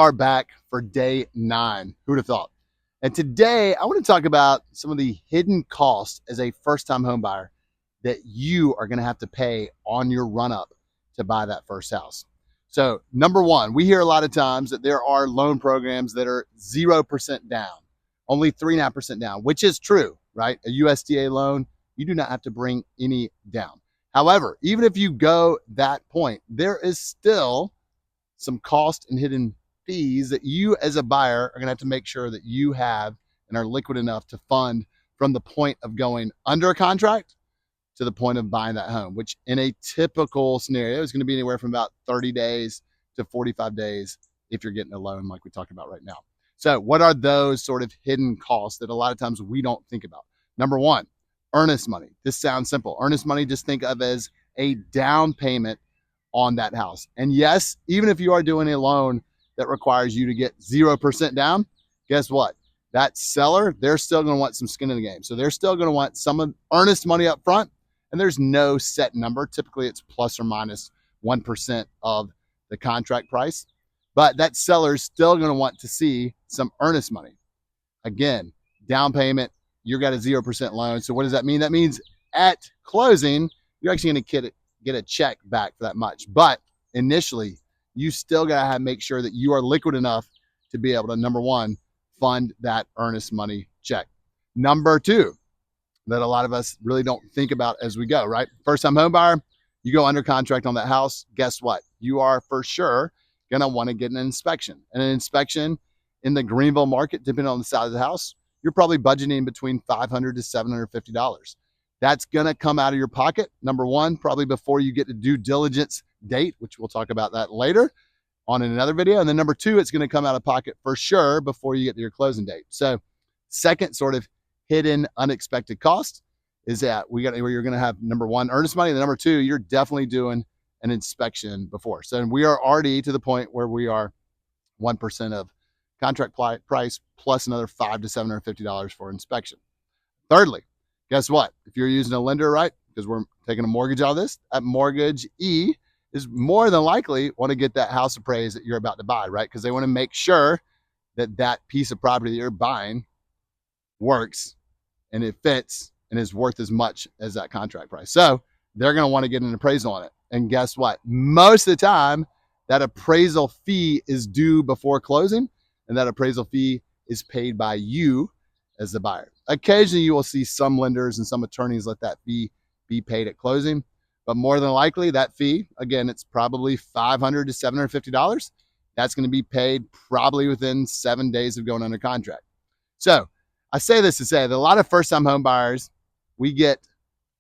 Are back for day 9. Who'd have thought? And today I want to talk about some of the hidden costs as a first-time home buyer that you are going to have to pay on your run-up to buy that first house. So number one, we hear a lot of times that there are loan programs that are 0% down, only 3.5% down, which is true, right? A USDA loan, you do not have to bring any down. However, even if you go that point, there is still some cost and hidden fees that you as a buyer are going to have to make sure that you have and are liquid enough to fund from the point of going under a contract to the point of buying that home, which in a typical scenario is going to be anywhere from about 30 days to 45 days if you're getting a loan like we talked about right now. So what are those sort of hidden costs that a lot of times we don't think about? Number one, earnest money. This sounds simple. Earnest money, just think of as a down payment on that house. And yes, even if you are doing a loan that requires you to get 0% down, guess what? That seller, they're still going to want some skin in the game. So they're still going to want some earnest money up front, and there's no set number. Typically, it's plus or minus 1% of the contract price. But that seller's still going to want to see some earnest money. Again, down payment, you've got a 0% loan. So what does that mean? That means at closing, you're actually going to get a check back for that much. But initially, you still got to make sure that you are liquid enough to be able to, number one, fund that earnest money check. Number two, that a lot of us really don't think about as we go, right? First time home buyer, you go under contract on that house. Guess what? You are for sure going to want to get an inspection. And an inspection in the Greenville market, depending on the size of the house, you're probably budgeting between $500 to $750. That's going to come out of your pocket, number one, probably before you get to due diligence date, which we'll talk about that later on in another video. And then number two, it's going to come out of pocket for sure before you get to your closing date. So second sort of hidden unexpected cost is that where you're going to have number one, earnest money. And number two, you're definitely doing an inspection before. So we are already to the point where we are 1% of contract price plus another $500 to $750 for inspection. Thirdly, guess what? If you're using a lender, right, because we're taking a mortgage out of this, that mortgagee is more than likely want to get that house appraised that you're about to buy, right? Because they want to make sure that that piece of property that you're buying works and it fits and is worth as much as that contract price. So they're going to want to get an appraisal on it. And guess what? Most of the time, that appraisal fee is due before closing, and that appraisal fee is paid by you as the buyer. Occasionally, you will see some lenders and some attorneys let that fee be paid at closing, but more than likely, that fee, again, it's probably $500 to $750. That's going to be paid probably within 7 days of going under contract. So I say this to say that a lot of first-time home buyers, we get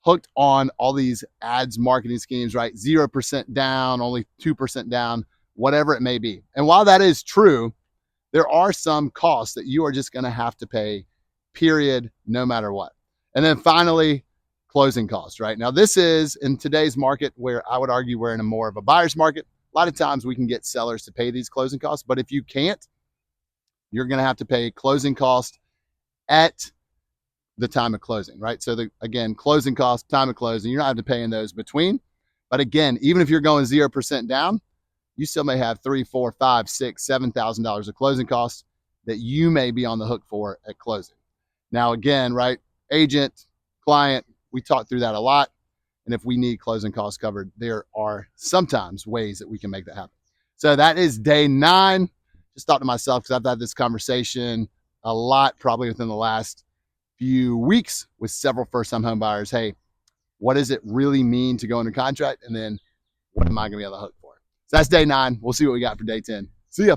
hooked on all these ads marketing schemes, right? 0% down, only 2% down, whatever it may be. And while that is true, there are some costs that you are just going to have to pay, period, no matter what. And then finally, closing costs, right? Now, this is in today's market where I would argue we're in a more of a buyer's market. A lot of times we can get sellers to pay these closing costs, but if you can't, you're going to have to pay closing costs at the time of closing, right? So again, closing costs, time of closing, you're not having to pay in those between. But again, even if you're going 0% down, you still may have $3,000, $4,000, $5,000, $6,000, $7,000 of closing costs that you may be on the hook for at closing. Now, again, right, agent, client, we talked through that a lot. And if we need closing costs covered, there are sometimes ways that we can make that happen. So that is day 9. Just thought to myself, because I've had this conversation a lot, probably within the last few weeks with several first-time home buyers. Hey, what does it really mean to go under contract? And then what am I going to be on the hook for? So that's day 9. We'll see what we got for day 10. See ya.